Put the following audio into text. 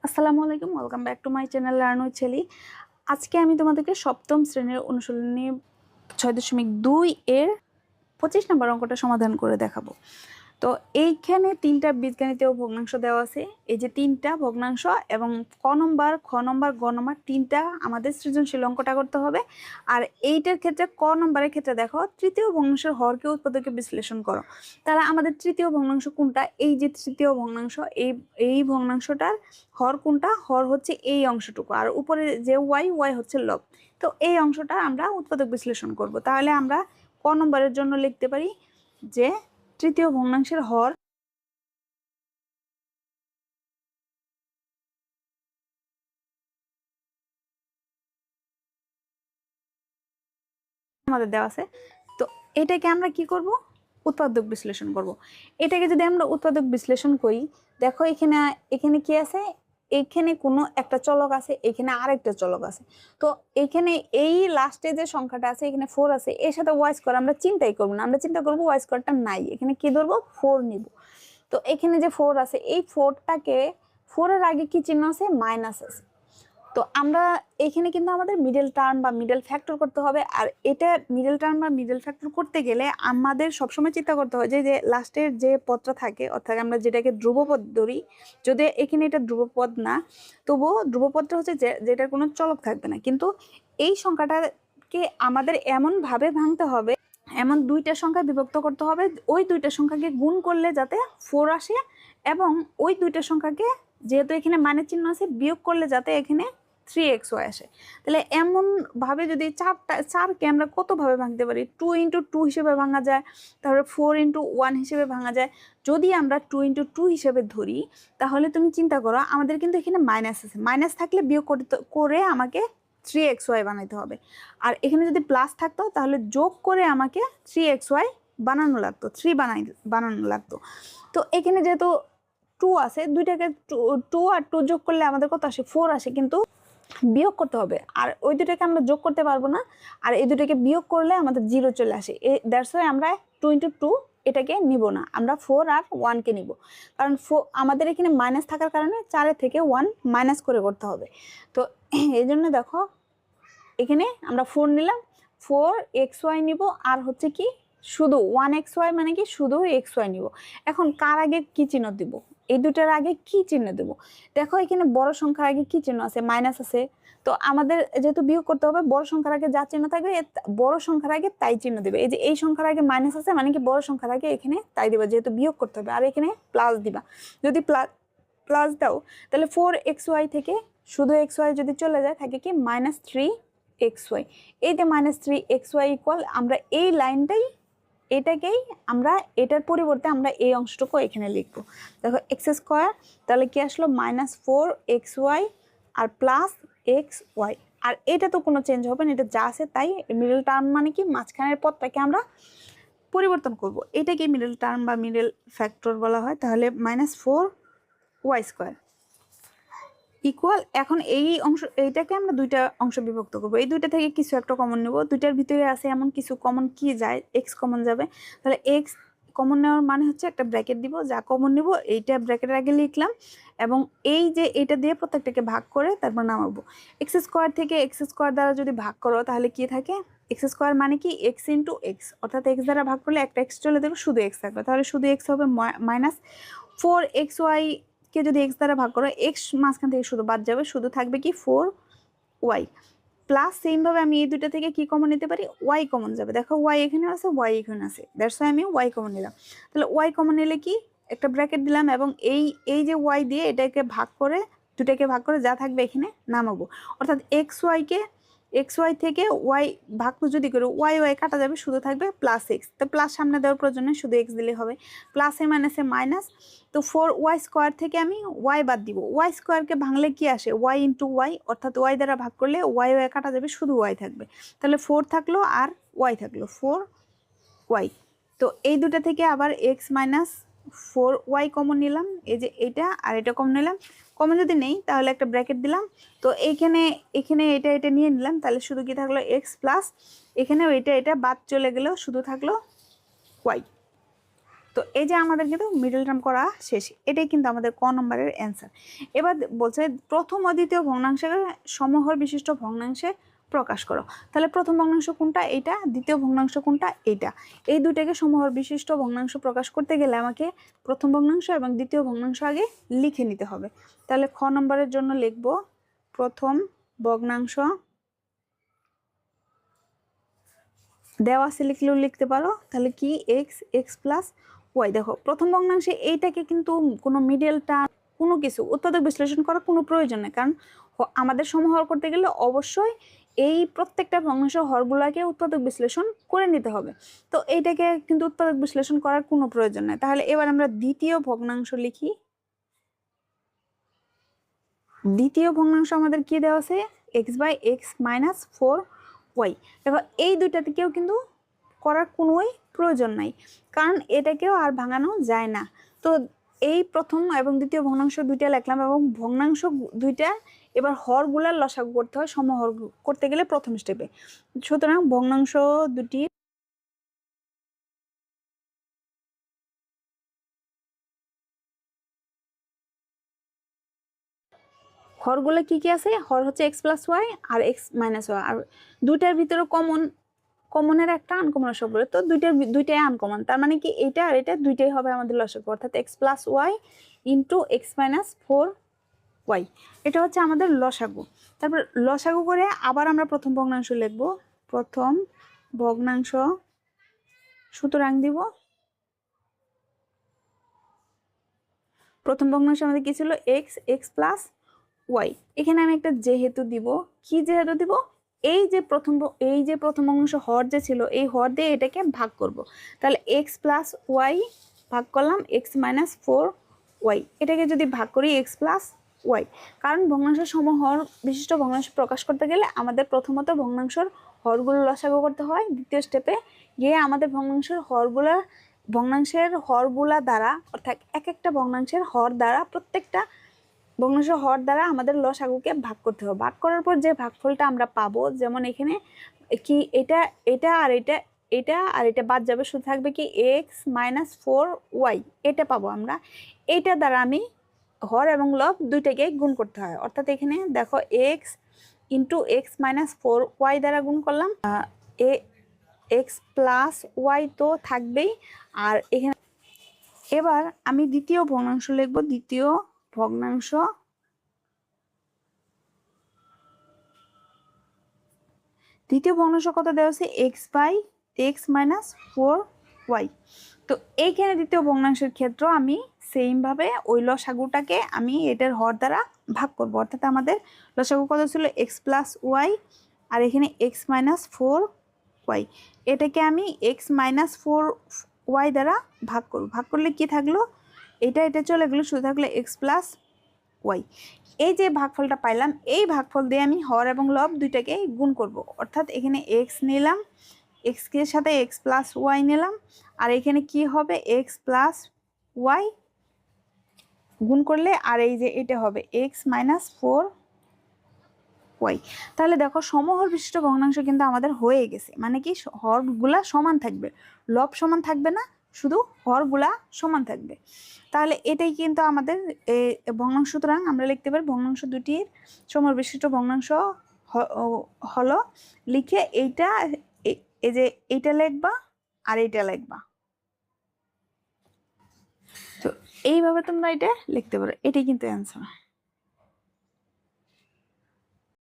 আসসালামু আলাইকুম, welcome back to my channel learn with ছেলি। আজকে আমি তোমাদেরকে সপ্তম শ্রেণীর অনুশীলনী 6.2 এর 25 নম্বর অঙ্কটা সমাধান করে দেখাবো। তো এইখানে তিনটা বীজগণিতীয় ভগ্নাংশ দেওয়া আছে। এই যে তিনটা ভগ্নাংশ এবং ক নম্বর, খ নম্বর, গ নম্বর তিনটা আমাদের সৃজনশীল অঙ্কটা করতে হবে। আর এইটার ক্ষেত্রে ক নম্বরের ক্ষেত্রে দেখো তৃতীয় ভগ্নাংশের হরকে উৎপাদকে বিশ্লেষণ করো। তাহলে আমাদের তৃতীয় ভগ্নাংশ কোনটা? এই যে তৃতীয় ভগ্নাংশ, এই ভগ্নাংশটার হর কোনটা? হর হচ্ছে এই অংশটুকু, আর উপরে যে ওয়াই হচ্ছে লব। তো এই অংশটা আমরা উৎপাদক বিশ্লেষণ করব। তাহলে আমরা ক নম্বরের জন্য লিখতে পারি যে তৃতীয় ভগ্নাংশের হর আমাদের দেওয়া আছে। তো এটাকে আমরা কি করব? উৎপাদক বিশ্লেষণ করব। এটাকে যদি আমরা উৎপাদক বিশ্লেষণ করি, দেখো এখানে এখানে কি আছে? এখানে কোনো একটা চলক আছে, এখানে আরেকটা চলক আছে। তো এখানে এই লাস্টে যে সংখ্যাটা আছে, এখানে 4 আছে, এর সাথে ওয়াই স্কোয়ার আমরা চিন্তাই করবো না। আমরা চিন্তা করবো ওয়াই স্কোয়ারটা নাই, এখানে কি ধরবো? 4 নিব। তো এখানে যে 4 আছে, এই 4টাকে 4 এর আগে কি চিহ্ন আছে? মাইনাস আছে। তো আমরা এখানে কিন্তু আমাদের মিডল টার্ম বা মিডল ফ্যাক্টর করতে হবে। আর এটা মিডল টার্ম বা মিডল ফ্যাক্টর করতে গেলে আমাদের সবসময় চিন্তা করতে হয় যে লাস্টের যে পদটা থাকে, অর্থাৎ আমরা যেটাকে ধ্রুবপদ ধরি, যদি এখানে এটা ধ্রুবপদ না, তবুও ধ্রুবপদটা হচ্ছে যেটার কোনো চলক থাকবে না। কিন্তু এই সংখ্যাটাকে আমাদের এমনভাবে ভাঙতে হবে, এমন দুইটা সংখ্যায় বিভক্ত করতে হবে, ওই দুইটা সংখ্যাকে গুণ করলে যাতে 4 আসে, এবং ওই দুইটা সংখ্যাকে, যেহেতু এখানে মানের চিহ্ন আছে, বিয়োগ করলে যাতে এখানে 3xy আসে। তাহলে এমনভাবে যদি চারকে আমরা কতভাবে ভাঙতে পারি? 2 × 2 হিসেবে ভাঙা যায়, তারপরে 4 × 1 হিসেবে ভাঙা যায়। যদি আমরা 2 × 2 হিসেবে ধরি, তাহলে তুমি চিন্তা করো, আমাদের কিন্তু এখানে মাইনাস আছে, মাইনাস থাকলে বিয়োগ করে আমাকে 3xy বানাইতে হবে। আর এখানে যদি প্লাস থাকতো তাহলে যোগ করে আমাকে 3xy বানানো লাগতো, 3 বানানো লাগতো। তো এখানে যেহেতু 2 আছে, দুইটাকে 2 আর 2 যোগ করলে আমাদের কত আসে? 4 আসে, কিন্তু বিয়োগ করতে হবে। আর ওই দুটাকে আমরা যোগ করতে পারবো না, আর এই দুটাকে বিয়োগ করলে আমাদের 0 চলে আসে। দ্যাটস ওয়াই আমরা 2 × 2 এটাকে নিব না, আমরা 4 আর 1কে নিব। কারণ আমাদের এখানে মাইনাস থাকার কারণে 4 থেকে 1 মাইনাস করে করতে হবে। তো এই জন্য দেখো এখানে আমরা 4 নিলাম, 4xy নিব, আর হচ্ছে কি শুধু 1xy, মানে কি শুধু xy নিব। এখন কার আগে কি চিহ্ন দিব? এই দুটার আগে কি চিহ্ন দেব? দেখো এখানে বড় সংখ্যার আগে কি চিহ্ন আছে? মাইনাস আছে। তো আমাদের যেহেতু বিয়োগ করতে হবে, বড় সংখ্যার আগে যা চিহ্ন থাকবে বড় সংখ্যার আগে তাই চিহ্ন দেবে। এই যে এই সংখ্যার আগে মাইনাস আছে, মানে কি বড় সংখ্যার আগে এখানে তাই দিবা, যেহেতু বিয়োগ করতে হবে। আর এখানে প্লাস দিবা। যদি প্লাস দাও, তাহলে 4xy থেকে শুধু xy যদি চলে যায়, থাকে কি -3xy। এই যে -3xy ইকুয়াল, আমরা এই লাইনটাই, এটাকেই আমরা এটার পরিবর্তে আমরা এই অংশটুকু এখানে লিখব। দেখো x², তাহলে কি আসলো? -4xy আর +xy। আর এটা তো কোনো চেঞ্জ হবে না, এটা যা আছে তাই। মিডল টার্ম মানে কি মাঝখানের পদটাকে আমরা পরিবর্তন করব, এটাকে মিডল টার্ম বা মিডল ফ্যাক্টর বলা হয়। তাহলে -4y² ইকুয়াল, এখন এই অংশ, এইটাকে আমরা দুইটা অংশ বিভক্ত করবো। এই দুইটা থেকে কিছু একটা কমন নেব, দুইটার ভিতরে আছে এমন কিছু কমন, কি যায়? এক্স কমন যাবে। তাহলে এক্স কমন নেওয়ার মানে হচ্ছে একটা ব্র্যাকেট দিব, যা কমন নেব এইটা ব্র্যাকেটের আগে লিখলাম, এবং এই যে এইটা দিয়ে প্রত্যেকটাকে ভাগ করে তারপর নামাবো। x² থেকে x² দ্বারা যদি ভাগ করো, তাহলে কি থাকে? x² মানে কি x × x, অর্থাৎ x দ্বারা ভাগ করলে একটা x চলে যাবে, শুধু x থাকবে। তাহলে শুধু x হবে -4xy কে যদি x দ্বারা ভাগ করো, x মাঝখান থেকে শুধু বাদ যাবে, শুধু থাকবে কি 4y। প্লাস সেমভাবে আমি এই দুইটা থেকে কি কমন নিতে পারি? y কমন যাবে। দেখো y এখানে আছে, y এখানে আছে, দ্যাটস ওয়াই আমি y কমন নিলাম। তাহলে y কমন নিলে কি? একটা ব্র্যাকেট দিলাম, এবং এই যে y দিয়ে এটাকে ভাগ করে, দুটাকে ভাগ করে যা থাকবে এখানে নামাবো। অর্থাৎ xy থেকে y ভাগ যদি করে y কাটা যাবে, শুধু থাকবে +x। তো প্লাস সামনে দেওয়ার প্রয়োজনে শুধু x দিলে হবে। প্লাসে মাইনাসে মাইনাস। তো 4y² থেকে আমি y বাদ দিব। y² ভাঙলে কি আসে? y × y, অর্থাৎ y দ্বারা ভাগ করলে y কাটা যাবে, শুধু y থাকবে। তাহলে 4 থাকলো আর y থাকলো, 4y। তো এই দুটা থেকে আবার x - 4y কমন নিলাম, এই যে এটা আর এটা কমন নিলাম। কমন যদি নেই তাহলে একটা ব্র্যাকেট দিলাম। তো এখানে এটা নিয়ে নিলাম, তাহলে শুধু কি থাকলো? x প্লাস এখানেও এটা বাদ চলে গেলেও শুধু থাকলো y। তো এই যে আমাদের কিন্তু মিডল টার্ম করা শেষ, এটাই কিন্তু আমাদের ক নম্বরের অ্যান্সার। এবার বলছে প্রথম ও দ্বিতীয় ভগ্নাংশের সমহর বিশিষ্ট ভগ্নাংশে প্রকাশ করো। তাহলে প্রথম ভগ্নাংশ কোনটা, এইটা, দ্বিতীয় ভগ্নাংশ কোনটা, এইটা। এই দুটাকে সমহর বিশিষ্ট ভগ্নাংশ প্রকাশ করতে গেলে আমাকে প্রথম ভগ্নাংশ এবং দ্বিতীয় ভগ্নাংশ আগে লিখে নিতে হবে। তাহলে খ নম্বরের জন্য লিখব প্রথম ভগ্নাংশ, দেওয়া আছে লিখলেও লিখতে পারো। তাহলে কি এক্স, এক্স প্লাস ওয়াই। দেখো প্রথম ভগ্নাংশে এইটাকে কিন্তু কোনো মিডল টার্ম কোনো কিছু উৎপাদক বিশ্লেষণ করার কোনো প্রয়োজন নেই, কারণ আমাদের সমহর করতে গেলে অবশ্যই এই প্রত্যেকটা ভগ্নাংশ হরগুলাকে উৎপাদক বিশ্লেষণ করে নিতে হবে। তো এইটাকে কিন্তু উৎপাদক বিশ্লেষণ করার কোনো প্রয়োজন নেই। তাহলে এবার আমরা দ্বিতীয় ভগ্নাংশ লিখি। দ্বিতীয় ভগ্নাংশ আমাদের কি দেওয়া আছে, x by x minus 4y। দেখো এই দুইটা থেকেও কিন্তু করার কোনোই প্রয়োজন নাই, কারণ এটাকেও আর ভাঙানো যায় না। তো এই প্রথম এবং দ্বিতীয় ভগ্নাংশ দুইটা লিখলাম, এবং ভগ্নাংশ দুইটা এবার হরগুলার লসাগু করতে হয় সমহর করতে গেলে প্রথম স্টেপে। সুতরাং ভগ্নাংশ দুটি হরগুলো কি কি আছে, হর হচ্ছে এক্স প্লাস ওয়াই আর এক্স মাইনাস ওয়াই, আর দুইটার ভিতরে কমনের একটা আনকমন লসাগু, তো দুইটাই আনকমন। তার মানে কি এইটা আর এটা দুইটাই হবে আমাদের লসাগু, অর্থাৎ x plus y into x minus 4y। এটা হচ্ছে আমাদের লসাগু। তারপর লসাগু করে আবার আমরা প্রথম ভগ্নাংশ লিখব। প্রথম ভগ্নাংশ, সুতরাং দিব প্রথম ভগ্নাংশ আমাদের কি ছিল, এক্স, এক্স প্লাস ওয়াই। এখানে আমি একটা যেহেতু দিব, কি যেহেতু দিব, এই যে প্রথম ভগ্নাংশ হর যে ছিল, এই হর দিয়ে এটাকে ভাগ করব। তাহলে এক্স প্লাস ওয়াই ভাগ করলাম এক্স মাইনাস 4y। এটাকে যদি ভাগ করি এক্স প্লাস ওয়াই, কারণ ভগ্নাংশের সমহর বিশিষ্ট ভগ্নাংশ প্রকাশ করতে গেলে আমাদের প্রথমত ভগ্নাংশের হরগুলো লসাগু করতে হয়, দ্বিতীয় স্টেপে গিয়ে আমাদের ভগ্নাংশের হরগুলা দ্বারা, অর্থাৎ এক একটা ভগ্নাংশের হর দ্বারা, প্রত্যেকটা ভগ্নাংশের হর দ্বারা আমাদের লসাগুকে ভাগ করতে হবে। ভাগ করার পর যে ভাগফলটা আমরা পাবো, যেমন এখানে কি এটা এটা আর এটা বাদ যাবে, শুধু থাকবে কি এক্স মাইনাস 4y, এটা পাবো আমরা। এইটা দ্বারা আমি হর এবং লব দুইটাকে গুণ করতে হয়, অর্থাৎ এখানে দেখো x into x minus 4y দ্বারা গুণ করলাম, এক্স প্লাস ওয়াই তো থাকবেই। আর এখানে এবার আমি দ্বিতীয় ভগ্নাংশ লিখব। দ্বিতীয় ভগ্নাংশ, কত দেওয়া আছে, x by x minus 4y। তো এইখানে দ্বিতীয় ভগ্নাংশের ক্ষেত্রে আমি সেমভাবে ওই লসাগুটাকে আমি এটার হর দ্বারা ভাগ করব, অর্থাৎ আমাদের লসাগু কত ছিল, এক্স প্লাস ওয়াই, আর এখানে এক্স মাইনাস 4y। এটাকে আমি এক্স মাইনাস 4y দ্বারা ভাগ করব। ভাগ করলে কি থাকলো, এটা চলে গেলো, শুধু থাকলে এক্স প্লাস ওয়াই। এই যে ভাগফলটা পাইলাম, এই ভাগফল দিয়ে আমি হর এবং লব দুইটাকে গুণ করব, অর্থাৎ এখানে এক্স নিলাম, এক্স এর সাথে এক্স প্লাস ওয়াই নিলাম, আর এখানে কি হবে, এক্স প্লাস ওয়াই গুণ করলে, আর এই যে এটা হবে এক্স মাইনাস 4y। তাহলে দেখো সমহর বিশিষ্ট ভগ্নাংশ কিন্তু আমাদের হয়ে গেছে। মানে কি, হরগুলা সমান থাকবে, লব সমান থাকবে না, শুধু হরগুলা সমান থাকবে। তাহলে এটাই কিন্তু আমাদের ভগ্নাংশ। সুতরাং আমরা লিখতে পারি ভগ্নাংশ দুটির সমহর বিশিষ্ট ভগ্নাংশ হলো, লিখে এইটা, এই যে এইটা লিখবা আর এইটা লিখবা। তো এইভাবে তোমরা এটা লিখতে পারো, এটাই কিন্তু অ্যান্সার।